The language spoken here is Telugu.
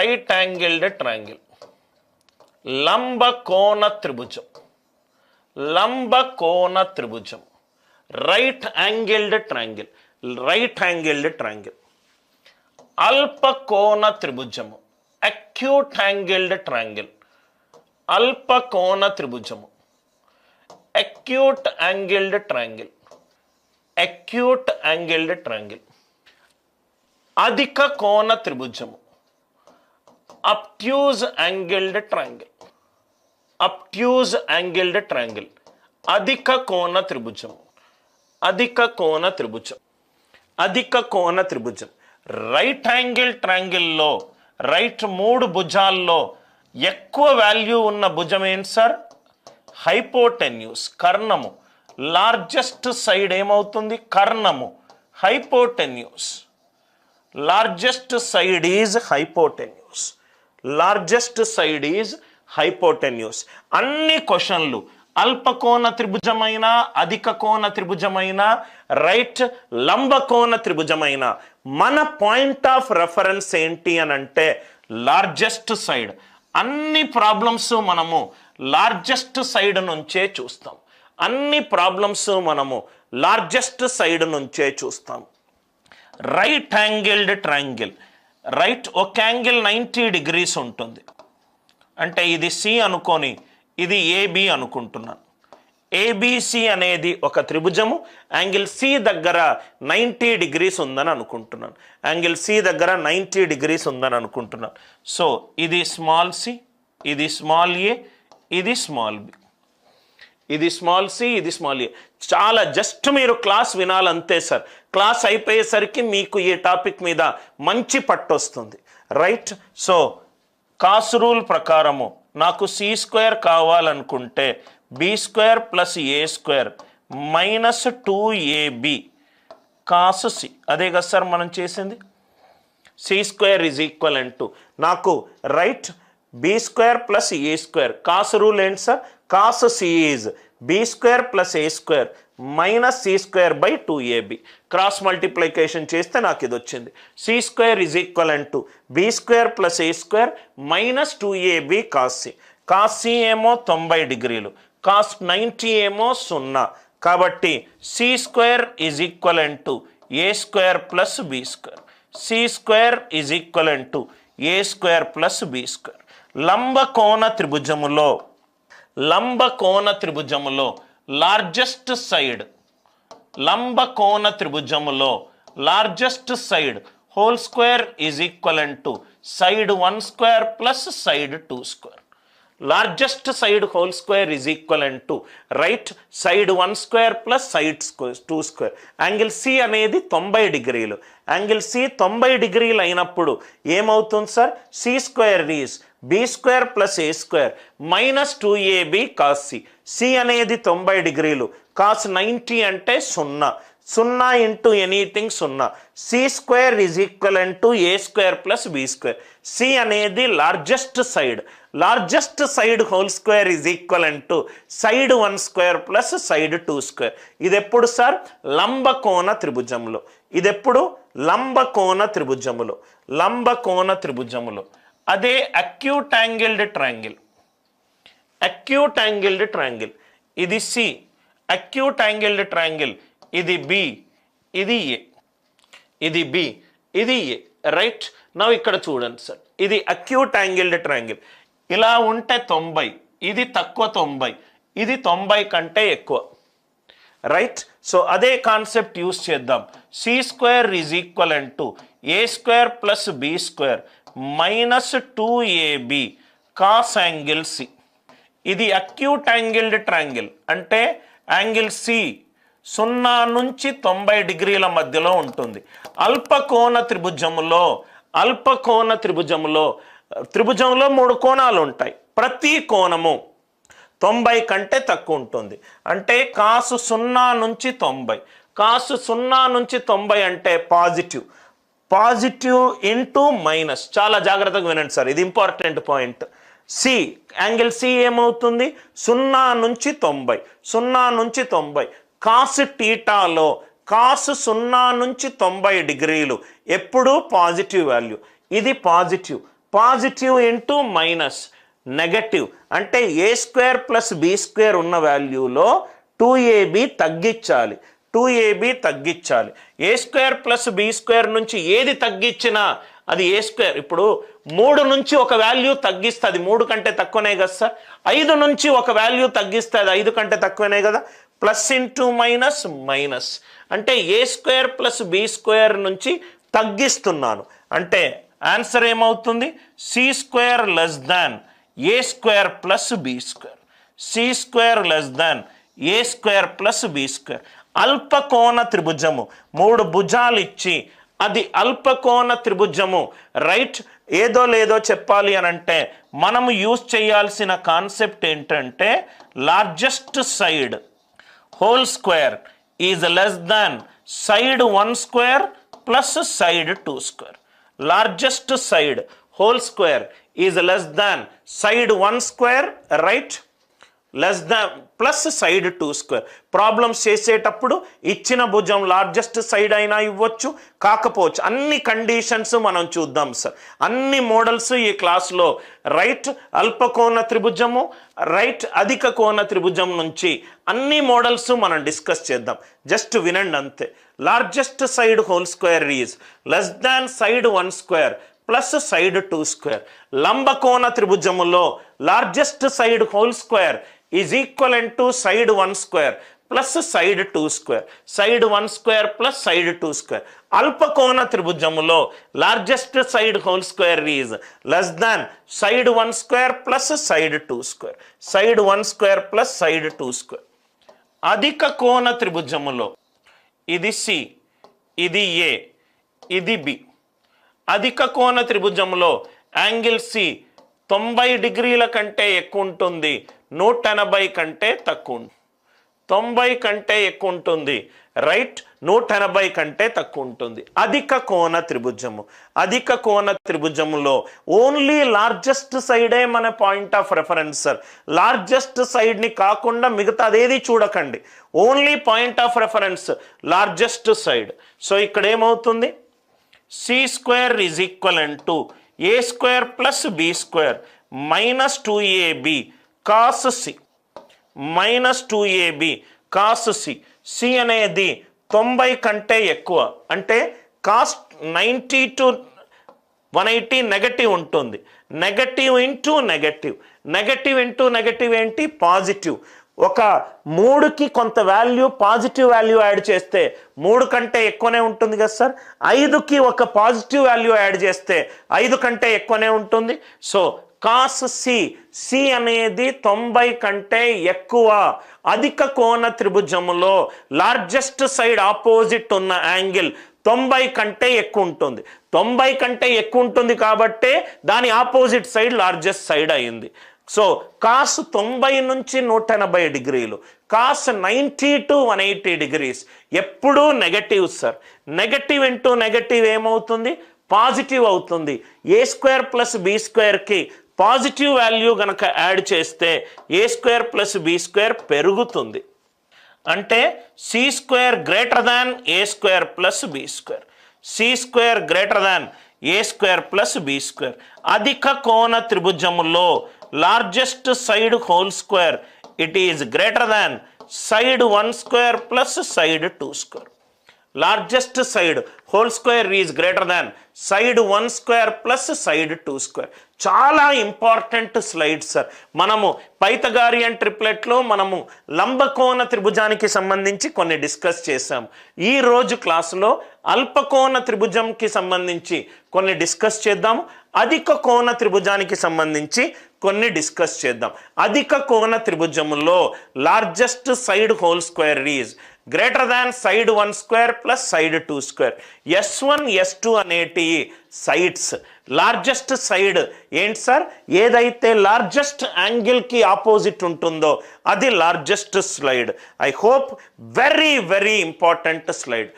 రైట్ యాంగిల్డ్ ట్రయాంగిల్, లంబకోణ త్రిభుజం, లంబకోణ త్రిభుజం, right angled triangle, right angled triangle, అల్పకోణ త్రిభుజము, అక్యూట్ యాంగిల్డ్ ట్రయాంగిల్, అల్పకోణ త్రిభుజము, acute angled triangle, acute angled triangle, అధిక కోణ త్రిభుజము, obtuse angled triangle, obtuse angled triangle, అధిక కోణ త్రిభుజం, అధిక కోణ త్రిభుజం, అధిక కోణ త్రిభుజం. రైట్ యాంగిల్ ట్రయాంగిల్లో రైట్ 3 భుజాల్లో ఎక్కువ వాల్యూ ఉన్న భుజం ఏంటి సార్? హైపోటెన్యూస్, కర్ణము. లార్జెస్ట్ సైడ్ ఏమవుతుంది? కర్ణము. Hypotenuse, largest side is hypotenuse, largest side is hypotenuse. అన్ని క్వశ్చన్లు అల్పకోణ త్రిభుజమైన, అధిక కోణ త్రిభుజమైన, రైట్ లంబకోణ త్రిభుజమైన, మన పాయింట్ ఆఫ్ రెఫరెన్స్ ఏంటి అని అంటే లార్జెస్ట్ సైడ్. అన్ని ప్రాబ్లమ్స్ మనము లార్జెస్ట్ సైడ్ నుంచే చూస్తాం, అన్ని ప్రాబ్లమ్స్ మనము లార్జెస్ట్ సైడ్ నుంచే చూస్తాం. రైట్ యాంగిల్డ్ ట్రయాంగిల్, రైట్ ఒక యాంగిల్ 90 degrees ఉంటుంది. అంటే ఇది సి అనుకొని ఇది ఏబి అనుకుంటున్నాను. ఏబిసి అనేది ఒక త్రిభుజము, యాంగిల్ సి దగ్గర 90 degrees ఉందని అనుకుంటున్నాను. యాంగిల్ సి దగ్గర 90 degrees ఉందని అనుకుంటున్నాను. సో ఇది స్మాల్ సి, ఇది స్మాల్ ఏ, ఇది స్మాల్ బి, ఇది స్మాల్ సి, ఇది స్మాల్ ఏ. చాలా జస్ట్ మీరు క్లాస్ వినాలంతే సార్. క్లాస్ అయిపోయేసరికి మీకు ఈ టాపిక్ మీద మంచి పట్టు వస్తుంది. రైట్. సో కాస్ రూల్ ప్రకారము నాకు c² కావాలనుకుంటే b² + a² - 2ab cos C. అదే కదా సార్ మనం చేసింది. c² = నాకు right b² + a². Cos rule ఏంటి sir? Cos C is b² + a² - c²/2ab. Cross multiplication చేస్తే నాకు ఇది వచ్చింది. c² = b² + a² - 2ab cos C. Cos C ఏమో 90 degrees, కాస్ 90 ఏమో 0. కాబట్టి c² = a² + b². c² = a² + b². లంబకోణ త్రిభుజములో, లంబకోణ త్రిభుజములో లార్జెస్ట్ సైడ్, లంబకోణ త్రిభుజములో largest side whole square = side 1² + side 2². Largest side whole square = right side 1² + side 2². Angle C అనేది 90 degrees. యాంగిల్ సి 90 degrees అయినప్పుడు ఏమవుతుంది sir? c² is b² + a² - 2ab cos C. C అనేది 90 degrees, కాస్ 90 అంటే 0. 0 × anything 0. c² = a² + b². C అనేది largest side, largest side whole square = side 1² + side 2². ఇది ఎప్పుడు సార్? లంబకోణ త్రిభుజములో. ఇది ఎప్పుడు? లంబకోణ త్రిభుజములో, లంబకోణ త్రిభుజములో. అదే acute angled triangle, acute angled triangle. ఇది సి, అక్యూట్ యాంగిల్డ్ ట్రయాంగిల్. ఇది బి, ఇది ఏ, ఇది బి, ఇది ఏ. రైట్. నా ఇక్కడ చూడండి సార్, ఇది అక్యూట్ యాంగిల్డ్ ట్రయాంగిల్. ఇలా ఉంటే 90, ఇది తక్కువ 90, ఇది 90 కంటే ఎక్కువ. రైట్. సో అదే కాన్సెప్ట్ యూస్ చేద్దాం. c² = a² + b² - 2ab cos angle C. ఇది అక్యూట్ యాంగిల్డ్ ట్రయాంగిల్. అంటే యాంగిల్ సి 0 నుంచి 90 degrees మధ్యలో ఉంటుంది. అల్పకోణ త్రిభుజములో, అల్పకోణ త్రిభుజములో, త్రిభుజంలో 3 కోణాలు ఉంటాయి. ప్రతి కోణము 90 కంటే తక్కువ ఉంటుంది. అంటే కాసు 0 నుంచి 90, కాసు 0 నుంచి 90 అంటే పాజిటివ్, పాజిటివ్ ఇంటూ మైనస్. చాలా జాగ్రత్తగా వినండి సార్, ఇది important point. C, angle C ఏమవుతుంది? 0 నుంచి 90, 0 నుంచి 90. కాసు టీటాలో కాసు 0 నుంచి 90 degrees ఎప్పుడూ పాజిటివ్ వాల్యూ. ఇది positive. Positive into minus negative, అంటే A square plus B square ఉన్న వాల్యూలో 2ab తగ్గించాలి, 2ab తగ్గించాలి. ఏ స్క్వేర్ ప్లస్ బి స్క్వేర్ నుంచి ఏది తగ్గించినా అది ఏ స్క్వేర్. ఇప్పుడు 3 నుంచి ఒక వాల్యూ తగ్గిస్తే అది 3 కంటే తక్కువనే కదా సార్. 5 నుంచి ఒక వాల్యూ తగ్గిస్తే అది 5 కంటే తక్కువనే కదా. ప్లస్ ఇంటూ మైనస్ మైనస్, అంటే A square plus B square నుంచి తగ్గిస్తున్నాను. అంటే ఆన్సర్ ఏమవుతుంది? C square less than A square plus B square. C square less than A square plus B square. అల్పకోణ త్రిభుజము 3 భుజాలు ఇచ్చి అది అల్పకోణ త్రిభుజము, రైట్. ఏదో లేదో చెప్పాలి అని అంటే మనము యూజ్ చేయాల్సిన కాన్సెప్ట్ ఏంటంటే largest side whole square is less than side 1 square plus side 2 square. Largest side whole square is less than side 1 square, right, less than plus side 2 square. Problems చేసేటప్పుడు ఇచ్చిన భుజం లార్జెస్ట్ సైడ్ అయినా ఇవ్వచ్చు, కాకపోవచ్చు. అన్ని కండిషన్స్ మనం చూద్దాం సార్, అన్ని మోడల్స్ ఈ క్లాస్లో, రైట్. అల్పకోణ త్రిభుజము, రైట్, అధిక కోణ త్రిభుజం నుంచి అన్ని మోడల్స్ మనం డిస్కస్ చేద్దాం. జస్ట్ వినండి అంతే. Largest side whole square is less than side 1 square plus side 2 square. లంబకోణ త్రిభుజములో largest side whole square is equivalent to side 1 square plus side 2 square. Side 1 square plus side 2 square. అల్పకోణ త్రిభుజములో largest side whole square is less than side 1 square plus side 2 square. Side 1 square plus side 2 square. అధిక కోణ త్రిభుజములో ఇది సి, ఇది ఏ, ఇది బి. అధిక కోణ త్రిభుజంలో యాంగిల్ సి 90 డిగ్రీల కంటే ఎక్కువ ఉంటుంది, 180 కంటే తక్కువ. 90 కంటే ఎక్కువ ఉంటుంది, రైట్, 180 కంటే తక్కువ ఉంటుంది. అధిక కోణ త్రిభుజము. అధిక కోణ త్రిభుజములో ఓన్లీ లార్జెస్ట్ సైడే మన point of reference sir. Largest సైడ్ని కాకుండా మిగతా అదేది చూడకండి, only point of reference largest side. So ఇక్కడ ఏమవుతుంది? C square is equivalent to A square plus B square minus 2ab cos C, minus 2ab cos C. C అనేది 90 కంటే ఎక్కువ, అంటే కాస్ 90 టు 180 నెగటివ్ ఉంటుంది. Negative into negative, negative into negative ఏంటి? పాజిటివ్. ఒక 3కి కొంత వాల్యూ పాజిటివ్ వాల్యూ యాడ్ చేస్తే 3 కంటే ఎక్కువనే ఉంటుంది కదా సార్. 5కి ఒక పాజిటివ్ వాల్యూ యాడ్ చేస్తే 5 కంటే ఎక్కువనే ఉంటుంది. సో కాస్ సి, సి అనేది 90 కంటే ఎక్కువ. అధిక కోణ త్రిభుజములో లార్జెస్ట్ సైడ్ ఆపోజిట్ ఉన్న యాంగిల్ 90 కంటే ఎక్కువ ఉంటుంది. 90 కంటే ఎక్కువ ఉంటుంది కాబట్టే దాని ఆపోజిట్ సైడ్ లార్జెస్ట్ సైడ్ అయింది. సో కాస్ 90 నుంచి 180 డిగ్రీలు, కాస్ 90 టు 180 డిగ్రీస్ ఎప్పుడూ negative sir. Negative into negative ఏమవుతుంది? పాజిటివ్ అవుతుంది. ఏ స్క్వేర్ ప్లస్ బి స్క్వేర్కి పాజిటివ్ వాల్యూ గనక యాడ్ చేస్తే A square plus B square పెరుగుతుంది. అంటే C square greater than A square plus B square. C square greater than A square plus B square. అధిక కోణ త్రిభుజములో largest side whole square it is greater than side 1 square plus side 2 square. Largest side whole square is greater than side 1 square plus side 2 square. చాలా ఇంపార్టెంట్ స్లైడ్ సార్. మనము పైథాగోరియన్ ట్రిప్లెట్లో మనము లంబకోణ త్రిభుజానికి సంబంధించి కొన్ని డిస్కస్ చేసాము. ఈ రోజు క్లాసులో అల్పకోణ త్రిభుజంకి సంబంధించి కొన్ని డిస్కస్ చేద్దాము. అధిక కోణ త్రిభుజానికి సంబంధించి కొన్ని డిస్కస్ చేద్దాం. అధిక కోణ త్రిభుజములో largest side whole square is greater than side 1 square plus side 2 square. S1 S2 అనేటి సైడ్స్. లార్జెస్ట్ సైడ్ ఏంటి సార్? ఏదైతే లార్జెస్ట్ యాంగిల్కి ఆపోజిట్ ఉంటుందో అది largest slide. I hope very very important slide.